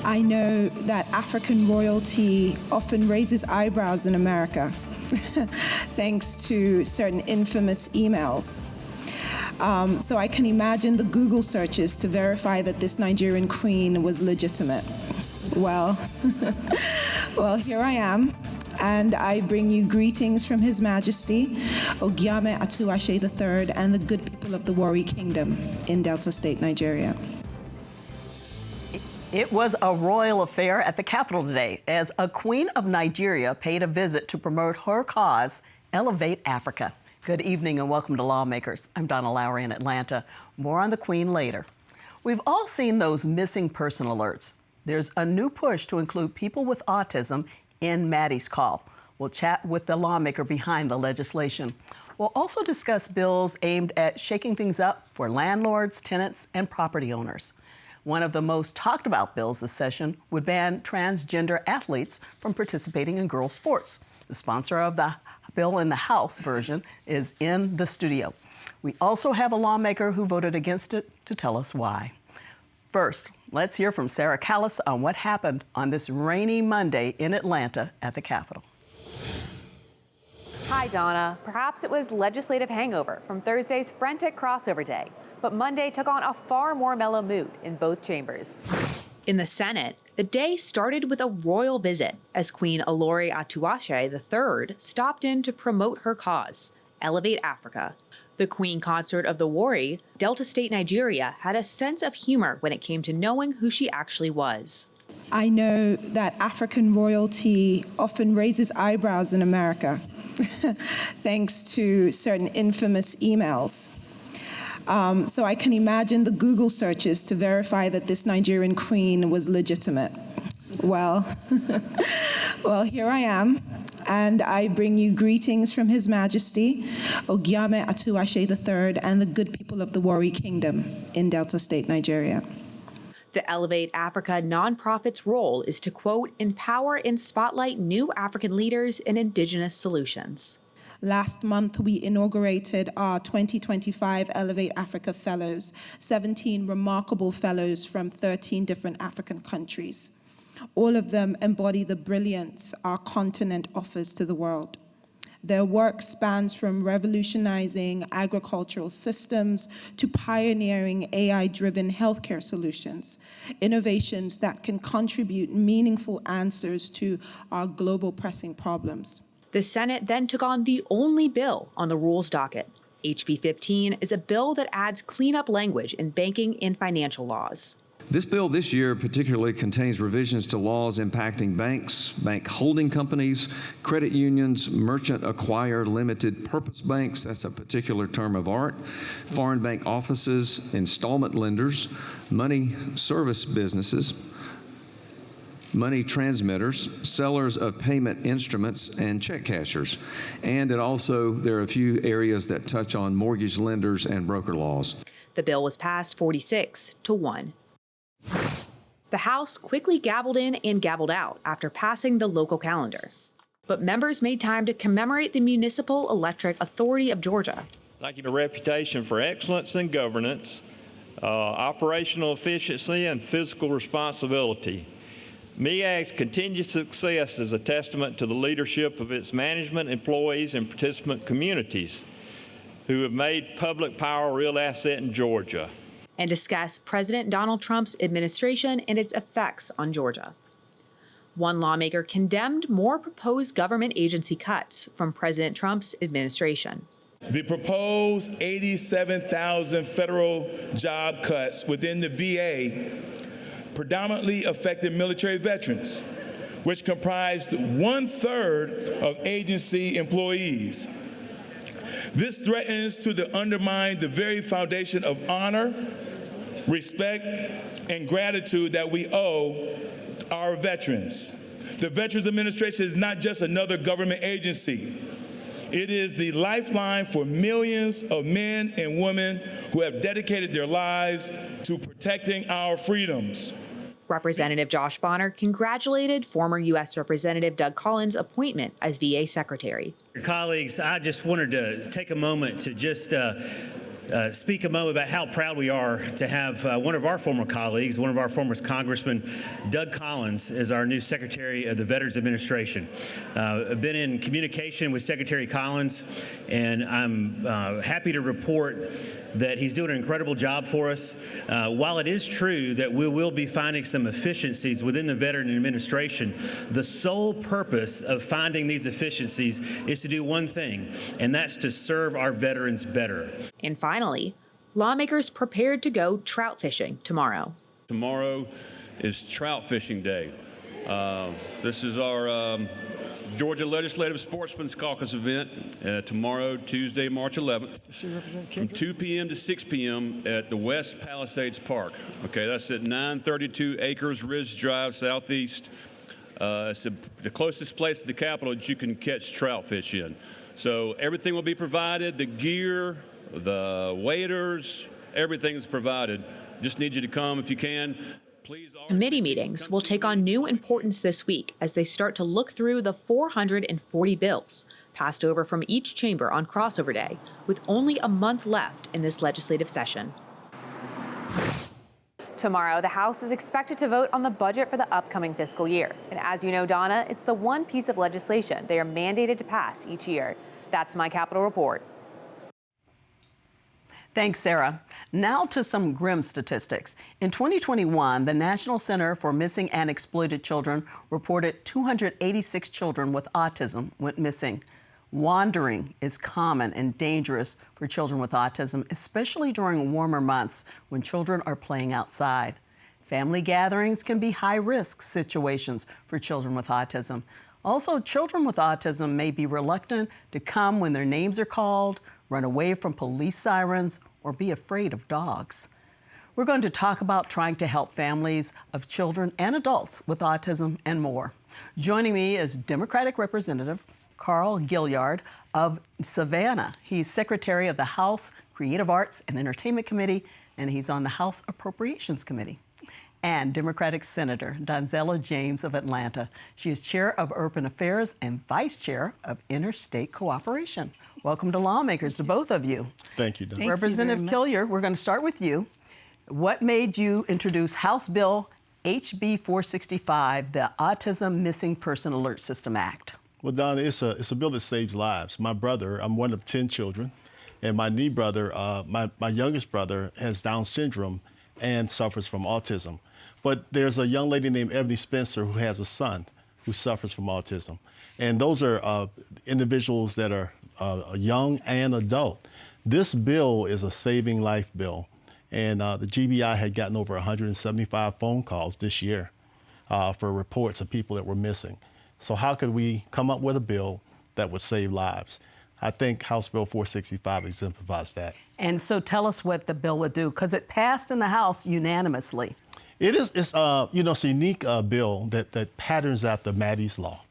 I know that African royalty often raises eyebrows in America, thanks to certain infamous emails. So I can imagine the Google searches to verify that this Nigerian queen was legitimate. Well, here I am, and I bring you greetings from His Majesty, Gilliard Atuwatse III, and the good people of the Warri Kingdom in Delta State, Nigeria. It was a royal affair at the Capitol today as a Queen of Nigeria paid a visit to promote her cause, Elevate Africa. Good evening and welcome to Lawmakers. I'm Donna Lowry in Atlanta. More on the Queen later. We've all seen those missing person alerts. There's a new push to include people with autism in Maddie's Call. We'll chat with the lawmaker behind the legislation. We'll also discuss bills aimed at shaking things up for landlords, tenants, and property owners. One of the most talked about bills this session would ban transgender athletes from participating in girls' sports. The sponsor of the bill in the House version is in the studio. We also have a lawmaker who voted against it to tell us why. First, let's hear from Sarah Callis on what happened on this rainy Monday in Atlanta at the Capitol. Hi, Donna. Perhaps it was legislative hangover from Thursday's frantic crossover day, but Monday took on a far more mellow mood in both chambers. In the Senate, the day started with a royal visit as Queen Olori Atuwatse III stopped in to promote her cause, Elevate Africa. The Queen Consort of the Warri, Delta State, Nigeria, had a sense of humor when it came to knowing who she actually was. I know that African royalty often raises eyebrows in America, thanks to certain infamous emails. So I can imagine the Google searches to verify that this Nigerian queen was legitimate. Well, here I am, and I bring you greetings from His Majesty, Gilliard Atuwatse III, and the good people of the Warri Kingdom in Delta State, Nigeria. The Elevate Africa nonprofit's role is to, quote, empower and spotlight new African leaders in indigenous solutions. Last month, we inaugurated our 2025 Elevate Africa Fellows, 17 remarkable fellows from 13 different African countries. All of them embody the brilliance our continent offers to the world. Their work spans from revolutionizing agricultural systems to pioneering AI-driven healthcare solutions, innovations that can contribute meaningful answers to our global pressing problems. The Senate then took on the only bill on the rules docket. HB 15 is a bill that adds cleanup language in banking and financial laws. This bill this year particularly contains revisions to laws impacting banks, bank holding companies, credit unions, merchant acquired limited purpose banks, that's a particular term of art, foreign bank offices, installment lenders, money service businesses, money transmitters, sellers of payment instruments, and check cashers. And there are a few areas that touch on mortgage lenders and broker laws. The bill was passed 46-1. The House quickly gavelled in and gavelled out after passing the local calendar. But members made time to commemorate the Municipal Electric Authority of Georgia. Like a reputation for excellence in governance, operational efficiency, and fiscal responsibility. MEAG's continued success is a testament to the leadership of its management, employees, and participant communities who have made public power a real asset in Georgia. And discuss President Donald Trump's administration and its effects on Georgia. One lawmaker condemned more proposed government agency cuts from President Trump's administration. The proposed 87,000 federal job cuts within the VA predominantly affected military veterans, which comprised 1/3 of agency employees. This threatens to undermine the very foundation of honor, respect, and gratitude that we owe our veterans. The Veterans Administration is not just another government agency. It is the lifeline for millions of men and women who have dedicated their lives to protecting our freedoms. Representative Josh Bronner congratulated former U.S. Representative Doug Collins' appointment as VA Secretary. Colleagues, I just wanted to take a moment to just speak a moment about how proud we are to have one of our former colleagues, one of our former Congressman, Doug Collins, as our new Secretary of the Veterans Administration. I've been in communication with Secretary Collins, and I'm happy to report that he's doing an incredible job for us. While it is true that we will be finding some efficiencies within the Veteran Administration, the sole purpose of finding these efficiencies is to do one thing, and that's to serve our veterans better. And finally, lawmakers prepared to go trout fishing tomorrow. Tomorrow is trout fishing day. This is our Georgia Legislative Sportsman's Caucus event tomorrow, Tuesday, March 11th, from 2 p.m. to 6 p.m. at the West Palisades Park. Okay, that's at 932 Acres Ridge Drive, Southeast. It's the closest place to the Capitol that you can catch trout fish in. So everything will be provided, the gear, the waiters, everything is provided. Just need you to come if you can. Please. Committee meetings will take on new importance this week as they start to look through the 440 bills passed over from each chamber on crossover day, with only a month left in this legislative session. Tomorrow, the House is expected to vote on the budget for the upcoming fiscal year. And as you know, Donna, it's the one piece of legislation they are mandated to pass each year. That's my Capitol Report. Thanks, Sarah. Now to some grim statistics. In 2021, the National Center for Missing and Exploited Children reported 286 children with autism went missing. Wandering is common and dangerous for children with autism, especially during warmer months when children are playing outside. Family gatherings can be high-risk situations for children with autism. Also, children with autism may be reluctant to come when their names are called, run away from police sirens, or be afraid of dogs. We're going to talk about trying to help families of children and adults with autism and more. Joining me is Democratic Representative Carl Gilliard of Savannah. He's Secretary of the House Creative Arts and Entertainment Committee, and he's on the House Appropriations Committee. And Democratic Senator Donzella James of Atlanta. She is Chair of Urban Affairs and Vice Chair of Interstate Cooperation. Welcome to Lawmakers, to both of you. Thank you, Don. Representative Gilliard, we're going to start with you. What made you introduce House Bill HB 465, the Autism Missing Person Alert System Act? Well, Don, it's a bill that saves lives. My brother, I'm one of 10 children, and my knee brother, my youngest brother, has Down syndrome and suffers from autism. But there's a young lady named Ebony Spencer who has a son who suffers from autism. And those are individuals that are young and adult. This bill is a saving life bill. And the GBI had gotten over 175 phone calls this year for reports of people that were missing. So how could we come up with a bill that would save lives? I think House Bill 465 exemplifies that. And so tell us what the bill would do, because it passed in the House unanimously. It's a unique bill that patterns after Maddie's Law.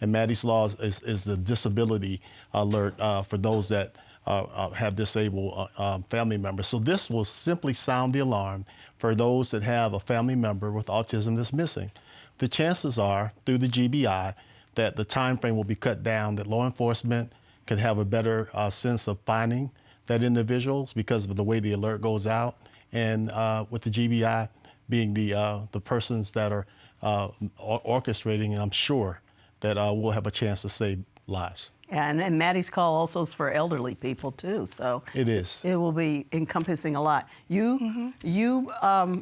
And Maddie's Law is the disability alert for those that have disabled family members. So this will simply sound the alarm for those that have a family member with autism that's missing. The chances are, through the GBI, that the time frame will be cut down, that law enforcement can have a better sense of finding that individuals because of the way the alert goes out. And with the GBI being the persons that are orchestrating, and I'm sure that we'll have a chance to save lives. And Maddie's Call also is for elderly people too, so it is. It will be encompassing a lot. You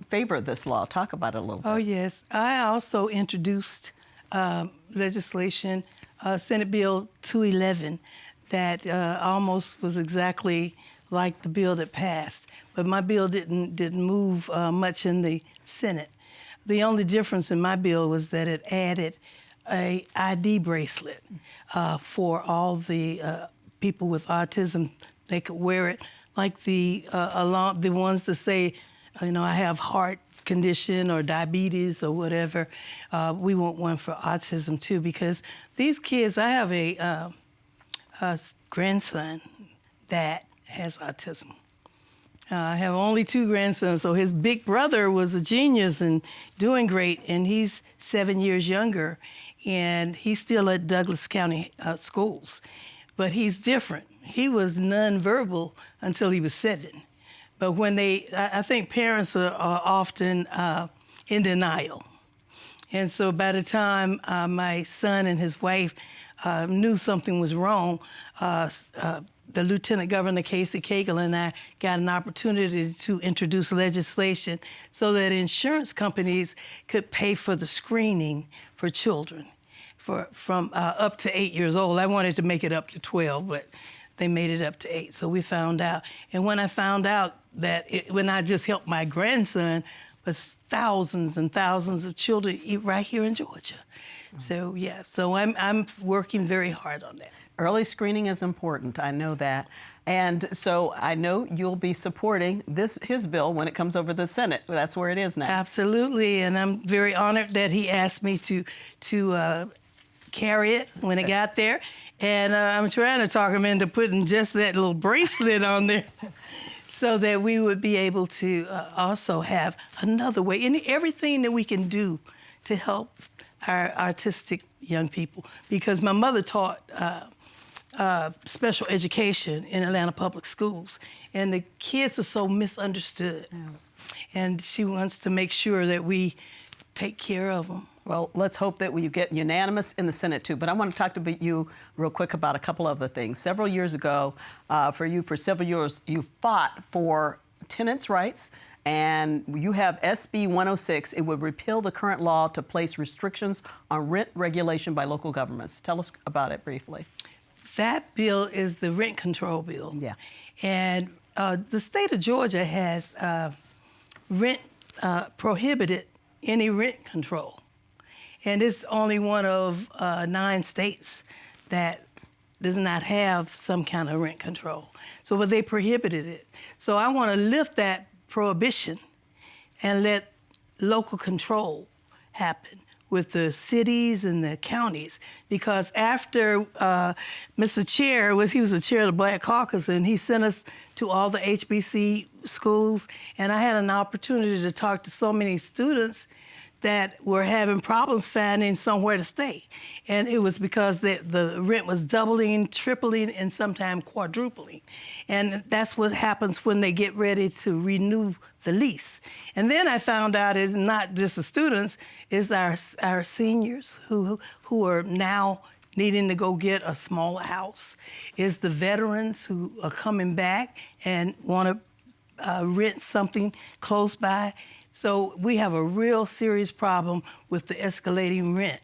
favor this law. Talk about it a little bit. Oh yes, I also introduced legislation, Senate Bill 211, that almost was exactly like the bill that passed, but my bill didn't move much in the Senate. The only difference in my bill was that it added a ID bracelet for all the people with autism. They could wear it like the ones that say, I have heart condition or diabetes or whatever. We want one for autism too, because these kids, I have a grandson that has autism. I have only 2 grandsons, so his big brother was a genius and doing great, and he's 7 years younger, and he's still at Douglas County schools, but he's different. He was nonverbal until he was 7, But when I think parents are often in denial. And so by the time my son and his wife knew something was wrong, the Lieutenant Governor Casey Cagle and I got an opportunity to introduce legislation so that insurance companies could pay for the screening for children from up to 8 years old. I wanted to make it up to 12, but they made it up to 8. So we found out. And when I found out that when I just helped my grandson, was thousands and thousands of children right here in Georgia. So yeah, so I'm working very hard on that. Early screening is important, I know that. And so I know you'll be supporting his bill when it comes over the Senate. That's where it is now. Absolutely, and I'm very honored that he asked me to carry it when it got there. And I'm trying to talk him into putting just that little bracelet on there so that we would be able to also have another way, and everything that we can do to help our autistic young people. Because my mother taught special education in Atlanta Public Schools, and the kids are so misunderstood. Yeah. And she wants to make sure that we take care of them. Well, let's hope that we get unanimous in the Senate, too. But I want to talk to you real quick about a couple other things. Several years ago, for several years, you fought for tenants' rights, and you have SB 106. It would repeal the current law to place restrictions on rent regulation by local governments. Tell us about it briefly. That bill is the rent control bill. Yeah. And the state of Georgia has prohibited any rent control. And it's only one of 9 states that does not have some kind of rent control. So, but they prohibited it. So I want to lift that prohibition and let local control happen with the cities and the counties. Because after Mr. Chair he was the chair of the Black Caucus, and he sent us to all the HBC schools, and I had an opportunity to talk to so many students that were having problems finding somewhere to stay. And it was because the rent was doubling, tripling, and sometimes quadrupling. And that's what happens when they get ready to renew the lease. And then I found out it's not just the students, it's our seniors who are now needing to go get a smaller house. It's the veterans who are coming back and want to rent something close by. So we have a real serious problem with the escalating rent.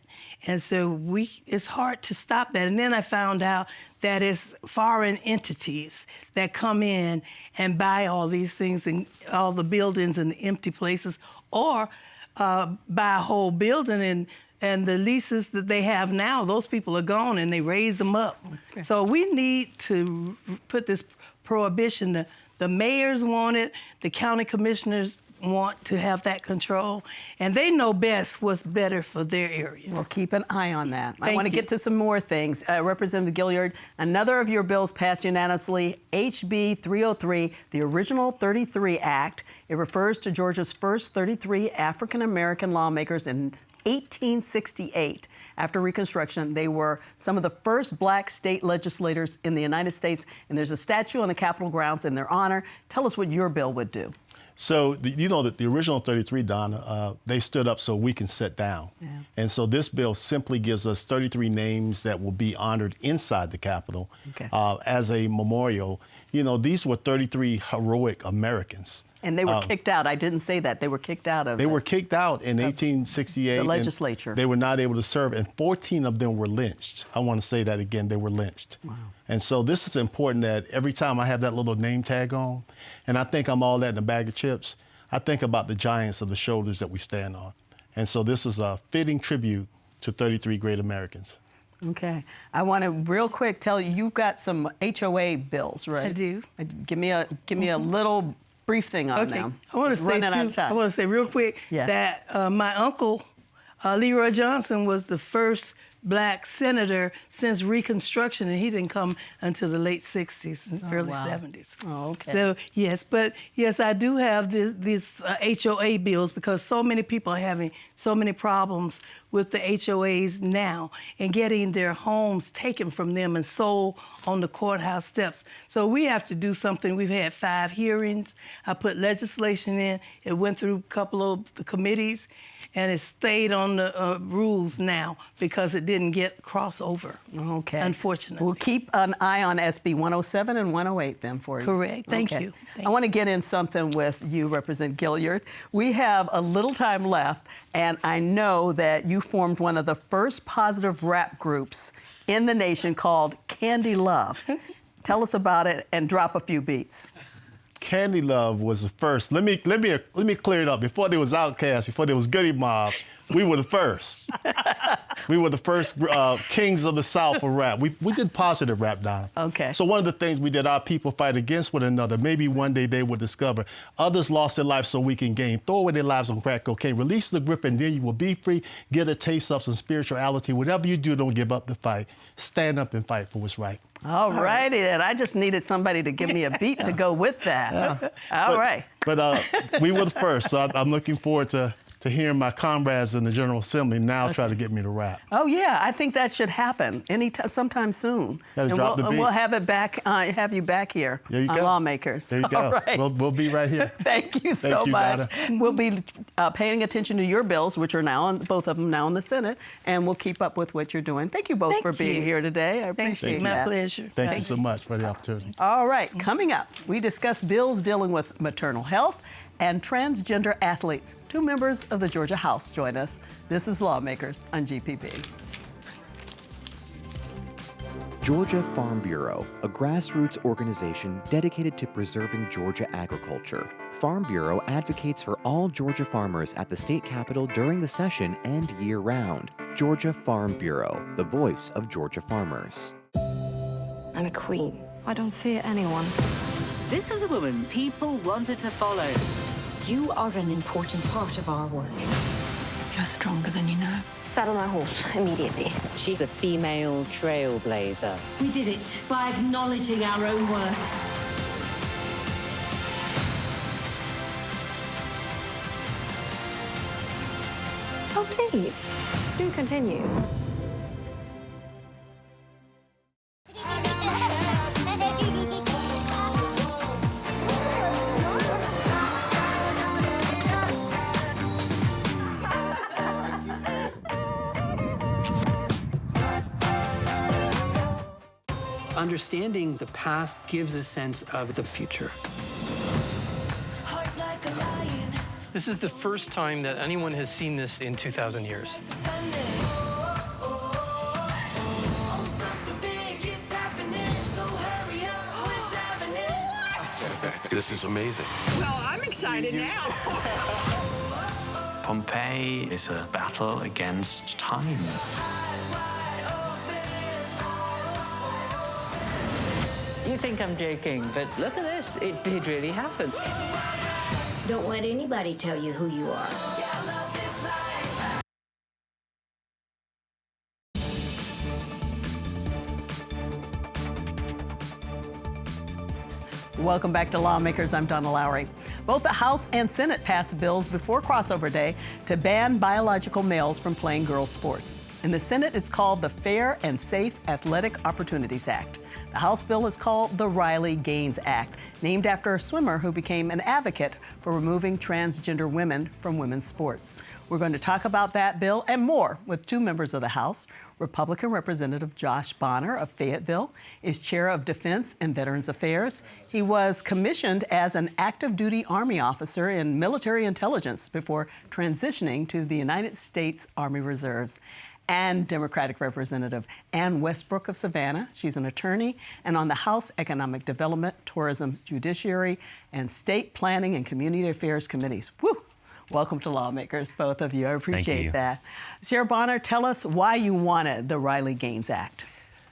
And so it's hard to stop that. And then I found out that it's foreign entities that come in and buy all these things and all the buildings and the empty places, or buy a whole building and the leases that they have now, those people are gone and they raise them up. Okay. So we need to put this prohibition. The mayors want it, the county commissioners want to have that control, and they know best what's better for their area. We'll keep an eye on that. I want to you. get to some more things. Representative Gilliard, another of your bills passed unanimously, HB 303, the original 33 Act. It refers to Georgia's first 33 African-American lawmakers in 1868. After Reconstruction, they were some of the first black state legislators in the United States, and there's a statue on the Capitol grounds in their honor. Tell us what your bill would do. So you know that the original 33, Donna, they stood up so we can sit down. Yeah. And so this bill simply gives us 33 names that will be honored inside the Capitol as a memorial. You know, these were 33 heroic Americans. And they were kicked out. I didn't say that. They were kicked out of They were kicked out in 1868. The legislature. They were not able to serve, and 14 of them were lynched. I want to say that again, they were lynched. Wow. And so this is important that every time I have that little name tag on, and I think I'm all that in a bag of chips, I think about the giants of the shoulders that we stand on. And so this is a fitting tribute to 33 great Americans. Okay. I want to real quick tell you, you've got some HOA bills, right? I do. Give me a little brief thing on them. I want to say real quick that my uncle, Leroy Johnson, was the first black senator since Reconstruction, and he didn't come until the late 60s and early 70s. Oh, okay. So, yes, but yes, I do have these HOA bills because so many people are having so many problems with the HOAs now and getting their homes taken from them and sold on the courthouse steps. So we have to do something. We've had 5 hearings. I put legislation in. It went through a couple of the committees, and it stayed on the rules now because it didn't get crossover. Okay. Unfortunately. We'll keep an eye on SB 107 and 108 then for you. Correct. Thank you. I want to get in something with you, Representative Gilliard. We have a little time left, and I know that you formed one of the first positive rap groups in the nation called Candy Love. Tell us about it and drop a few beats. Candy Love was the first. Let me clear it up. Before there was Outkast, before there was Goody Mob, we were the first. We were the first kings of the South for rap. We did positive rap, Donna. Okay. So one of the things we did, our people fight against one another. Maybe one day they will discover others lost their lives so we can gain. Throw away their lives on crack cocaine. Release the grip and then you will be free. Get a taste of some spirituality. Whatever you do, don't give up the fight. Stand up and fight for what's right. All righty then. I just needed somebody to give me a beat to go with that. Yeah. All right. But we were the first, so I'm looking forward to hearing my comrades in the General Assembly now try to get me to rap. Oh yeah, I think that should happen sometime soon. Gotta drop the beat. We'll have it back. Have you back here There you on go. Lawmakers. There you go. All right. We'll be right here. Thank you so Thank you, much. Donna. We'll be paying attention to your bills, which are now, both of them now in the Senate, and we'll keep up with what you're doing. Thank you both for being here today. I appreciate My that. pleasure. Thank you so much for the opportunity. All right, coming up, we discuss bills dealing with maternal health and transgender athletes. 2 members of the Georgia House join us. This is Lawmakers on GPB. Georgia Farm Bureau, a grassroots organization dedicated to preserving Georgia agriculture. Farm Bureau advocates for all Georgia farmers at the state capitol during the session and year-round. Georgia Farm Bureau, the voice of Georgia farmers. I'm a queen. I don't fear anyone. This was a woman people wanted to follow. You are an important part of our work. You're stronger than you know. Saddle my horse immediately. She's a female trailblazer. We did it by acknowledging our own worth. Oh, please, do continue. Understanding the past gives a sense of the future. This is the first time that anyone has seen this in 2,000 years. This is amazing. Well, I'm excited now. Pompeii is a battle against time. You think I'm joking, but look at this. It did really happen. Don't let anybody tell you who you are. Welcome back to Lawmakers. I'm Donna Lowry. Both the House and Senate passed bills before crossover day to ban biological males from playing girls' sports. In the Senate, it's called the Fair and Safe Athletic Opportunities Act. The House bill is called the Riley Gaines Act, named after a swimmer who became an advocate for removing transgender women from women's sports. We're going to talk about that bill and more with 2 members of the House. Republican Representative Josh Bronner of Fayetteville is chair of Defense and Veterans Affairs. He was commissioned as an active duty Army officer in military intelligence before transitioning to the United States Army Reserves. And Democratic Representative Anne Westbrook of Savannah. She's an attorney and on the House Economic Development, Tourism, Judiciary, and State Planning and Community Affairs Committees. Woo! Welcome to Lawmakers, both of you. I appreciate that. Chair Bronner, tell us why you wanted the Riley Gaines Act.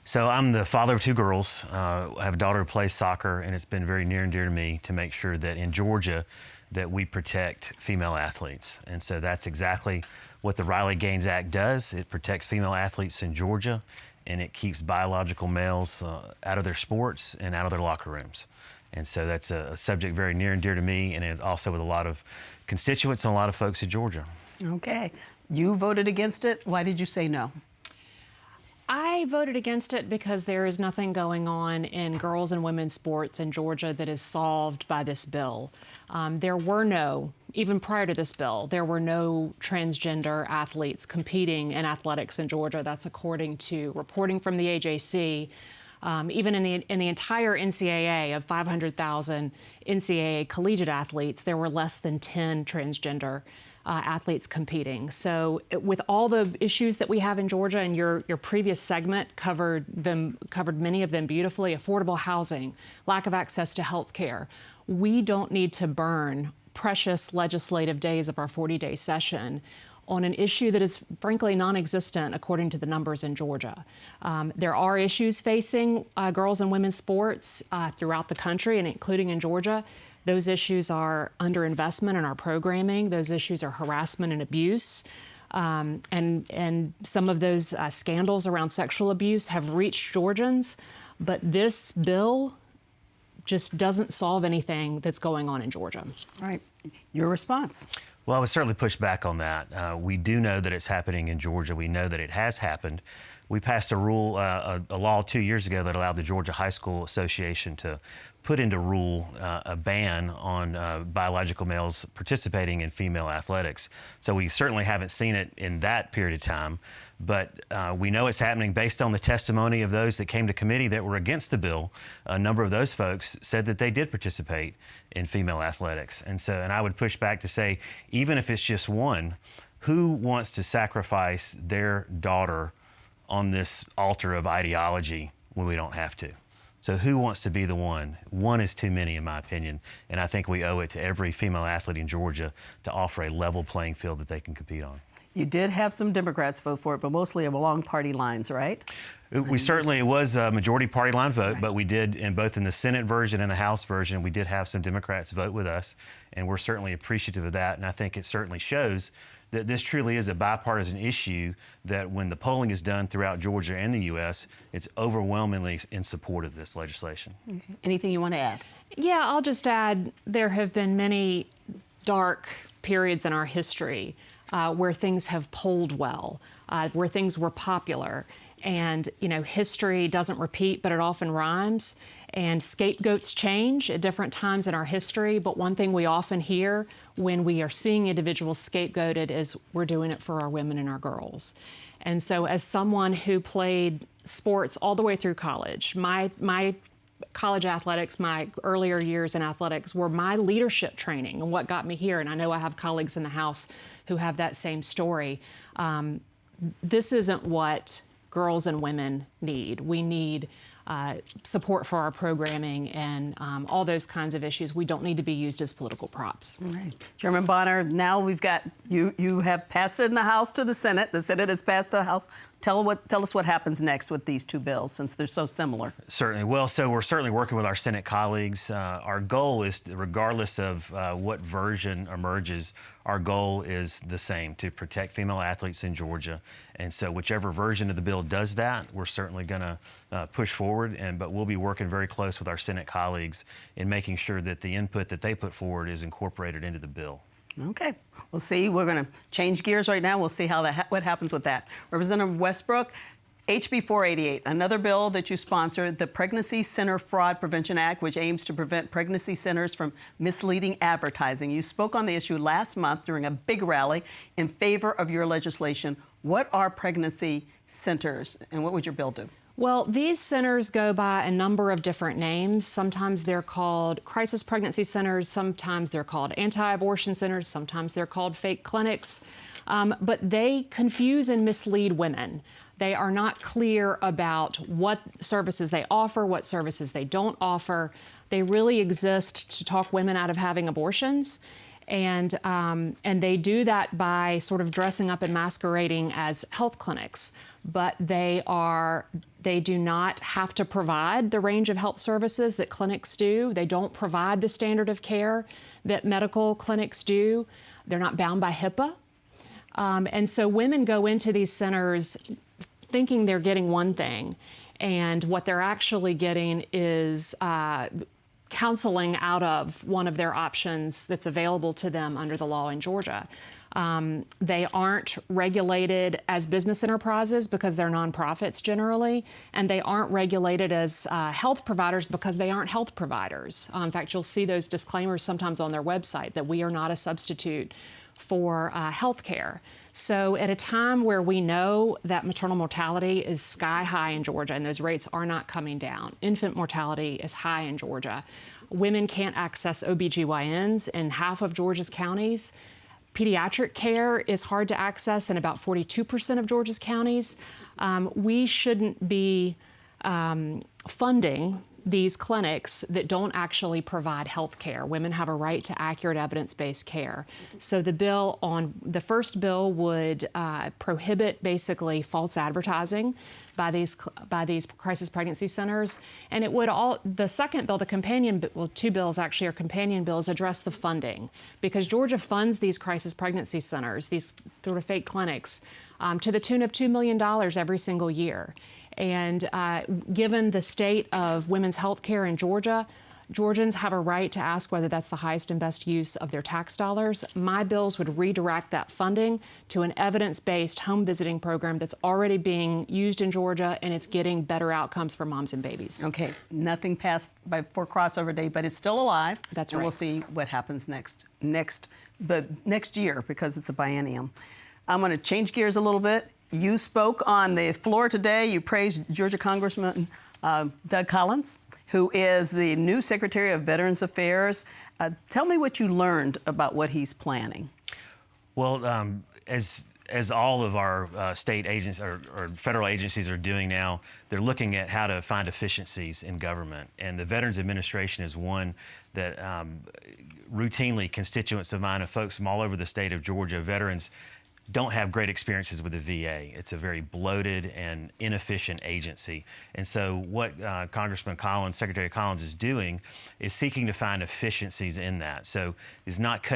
So I'm the father of 2 girls. I have a daughter who plays soccer, and it's been very near and dear to me to make sure that in Georgia that we protect female athletes. And so that's exactly what the Riley-Gaines Act does. It protects female athletes in Georgia, and it keeps biological males out of their sports and out of their locker rooms. And so that's a subject very near and dear to me, and it's also with a lot of constituents and a lot of folks in Georgia. Okay. You voted against it. Why did you say no? I voted against it because there is nothing going on in girls and women's sports in Georgia that is solved by this bill. There were no, even prior to this bill, there were no transgender athletes competing in athletics in Georgia. That's according to reporting from the AJC. Even in the entire NCAA of 500,000 NCAA collegiate athletes, there were less than 10 transgender athletes competing. So with all the issues that we have in Georgia, and your previous segment covered many of them beautifully: affordable housing, lack of access to health care. We don't need to burn precious legislative days of our 40-day session on an issue that is frankly non-existent according to the numbers in Georgia. There are issues facing girls and women's sports throughout the country, and including in Georgia. Those issues are underinvestment in our programming. Those issues are harassment and abuse. And some of those scandals around sexual abuse have reached Georgians. But this bill just doesn't solve anything that's going on in Georgia. All right. Your response? Well, I would certainly push back on that. We do know that it's happening in Georgia. We know that it has happened. We passed a rule, a law 2 years ago that allowed the Georgia High School Association to put into rule a ban on biological males participating in female athletics. So we certainly haven't seen it in that period of time, but we know it's happening based on the testimony of those that came to committee that were against the bill. A number of those folks said that they did participate in female athletics. And I would push back to say, even if it's just one, who wants to sacrifice their daughter on this altar of ideology when we don't have to? So who wants to be the one? One is too many, in my opinion, and I think we owe it to every female athlete in Georgia to offer a level playing field that they can compete on. You did have some Democrats vote for it, but mostly along party lines, right? We certainly, it was a majority party line vote, but we did, in both in the Senate version and the House version, we did have some Democrats vote with us, and we're certainly appreciative of that, and I think it certainly shows that this truly is a bipartisan issue, that when the polling is done throughout Georgia and the U.S., it's overwhelmingly in support of this legislation. Anything you want to add? Yeah, I'll just add there have been many dark periods in our history where things have polled well, where things were popular. And, history doesn't repeat, but it often rhymes. And scapegoats change at different times in our history. But one thing we often hear when we are seeing individuals scapegoated is we're doing it for our women and our girls. And so as someone who played sports all the way through college, my college athletics, my earlier years in athletics were my leadership training and what got me here. And I know I have colleagues in the House who have that same story. This isn't what girls and women need. We need support for our programming and all those kinds of issues. We don't need to be used as political props. All right. Chairman Bronner, now we've got, you have passed it in the House to the Senate. The Senate has passed the House. Tell us what happens next with these two bills, since they're so similar. Certainly. Well, so we're certainly working with our Senate colleagues. Our goal is, regardless of what version emerges, our goal is the same: to protect female athletes in Georgia. And so whichever version of the bill does that, we're certainly going to push forward. But we'll be working very close with our Senate colleagues in making sure that the input that they put forward is incorporated into the bill. Okay. We'll see. We're going to change gears right now. We'll see how what happens with that. Representative Westbrook, HB 488, another bill that you sponsored, the Pregnancy Center Fraud Prevention Act, which aims to prevent pregnancy centers from misleading advertising. You spoke on the issue last month during a big rally in favor of your legislation. What are pregnancy centers, and what would your bill do? Well, these centers go by a number of different names. Sometimes they're called crisis pregnancy centers, sometimes they're called anti-abortion centers, sometimes they're called fake clinics, but they confuse and mislead women. They are not clear about what services they offer, what services they don't offer. They really exist to talk women out of having abortions. And they do that by sort of dressing up and masquerading as health clinics, but they do not have to provide the range of health services that clinics do. They don't provide the standard of care that medical clinics do. They're not bound by HIPAA. And so women go into these centers thinking they're getting one thing, and what they're actually getting is counseling out of one of their options that's available to them under the law in Georgia. They aren't regulated as business enterprises because they're nonprofits generally, and they aren't regulated as health providers because they aren't health providers. In fact, you'll see those disclaimers sometimes on their website that we are not a substitute for health care. So at a time where we know that maternal mortality is sky high in Georgia and those rates are not coming down, infant mortality is high in Georgia, women can't access OBGYNs in half of Georgia's counties. Pediatric care is hard to access in about 42% of Georgia's counties. We shouldn't be funding these clinics that don't actually provide health care. Women have a right to accurate evidence-based care. So the first bill would prohibit basically false advertising by these crisis pregnancy centers. And it would the second bill, two bills actually are companion bills, address the funding, because Georgia funds these crisis pregnancy centers, these sort of fake clinics, to the tune of $2 million every single year. And given the state of women's health care in Georgia, Georgians have a right to ask whether that's the highest and best use of their tax dollars. My bills would redirect that funding to an evidence-based home visiting program that's already being used in Georgia, and it's getting better outcomes for moms and babies. Okay, nothing passed for crossover day, but it's still alive. That's and right. We'll see what happens next year, because it's a biennium. I'm going to change gears a little bit. You spoke on the floor today. You praised Georgia Congressman Doug Collins, who is the new Secretary of Veterans Affairs. Tell me what you learned about what he's planning. Well, as all of our state agencies or federal agencies are doing now, they're looking at how to find efficiencies in government. And the Veterans Administration is one that routinely constituents of mine and folks from all over the state of Georgia, veterans, don't have great experiences with the VA. It's a very bloated and inefficient agency. And so what Congressman Collins, Secretary Collins, is doing is seeking to find efficiencies in that. So he's not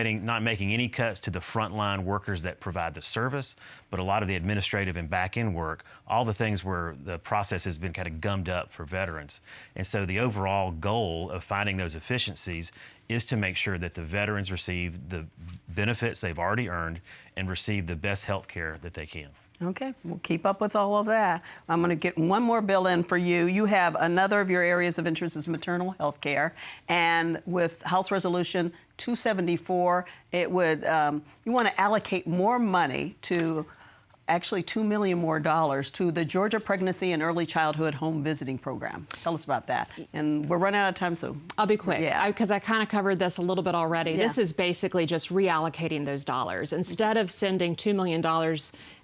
making any cuts to the frontline workers that provide the service, but a lot of the administrative and back-end work, all the things where the process has been kind of gummed up for veterans. And so the overall goal of finding those efficiencies is to make sure that the veterans receive the benefits they've already earned and receive the best health care that they can. Okay, we'll keep up with all of that. I'm going to get one more bill in for you. You have another of your areas of interest is maternal health care. And with House Resolution 274, it would, you want to allocate more money to actually $2 million more to the Georgia Pregnancy and Early Childhood Home Visiting Program. Tell us about that. And we're running out of time, so I'll be quick, yeah, because I kind of covered this a little bit already. Yeah. This is basically just reallocating those dollars. Instead of sending $2 million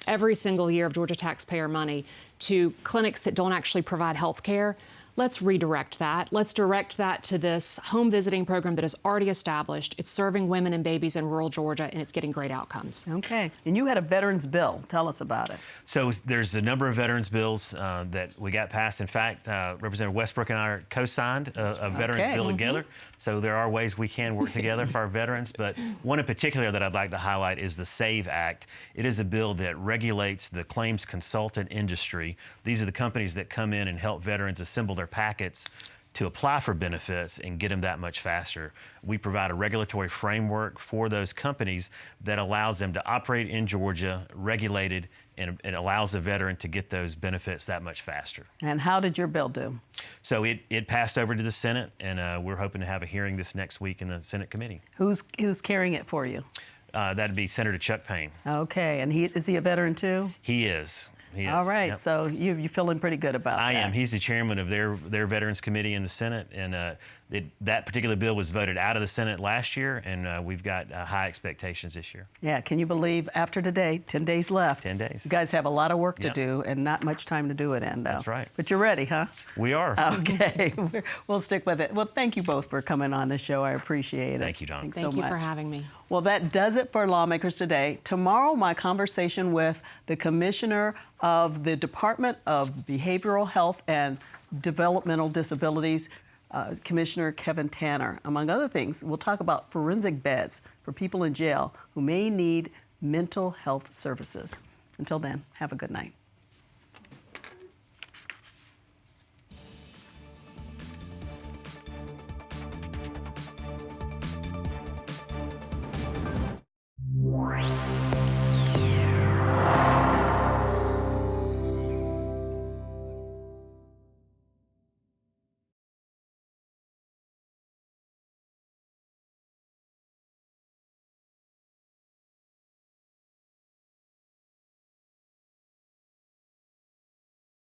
every single year of Georgia taxpayer money to clinics that don't actually provide health care, let's redirect that. Let's direct that to this home visiting program that is already established. It's serving women and babies in rural Georgia, and it's getting great outcomes. Okay. And you had a veterans bill. Tell us about it. So there's a number of veterans bills that we got passed. In fact, Representative Westbrook and I are co-signed a veterans bill together. So there are ways we can work together for our veterans. But one in particular that I'd like to highlight is the SAVE Act. It is a bill that regulates the claims consultant industry. These are the companies that come in and help veterans assemble their packets to apply for benefits and get them that much faster. We provide a regulatory framework for those companies that allows them to operate in Georgia, regulated, and it allows a veteran to get those benefits that much faster. And how did your bill do? So it passed over to the Senate, and we're hoping to have a hearing this next week in the Senate committee. Who's carrying it for you? That'd be Senator Chuck Payne. Okay, and is he a veteran too? He is. All right, yep. So you're feeling pretty good about that. I am. He's the chairman of their Veterans Committee in the Senate, and that particular bill was voted out of the Senate last year, and we've got high expectations this year. Yeah, can you believe after today, 10 days left? 10 days. You guys have a lot of work to do and not much time to do it in, though. That's right. But you're ready, huh? We are. Okay, we'll stick with it. Well, thank you both for coming on the show. I appreciate it. Thank you, Donna. Thanks Thank so you much for having me. Well, that does it for Lawmakers today. Tomorrow, my conversation with the Commissioner of the Department of Behavioral Health and Developmental Disabilities, Commissioner Kevin Tanner. Among other things, we'll talk about forensic beds for people in jail who may need mental health services. Until then, have a good night.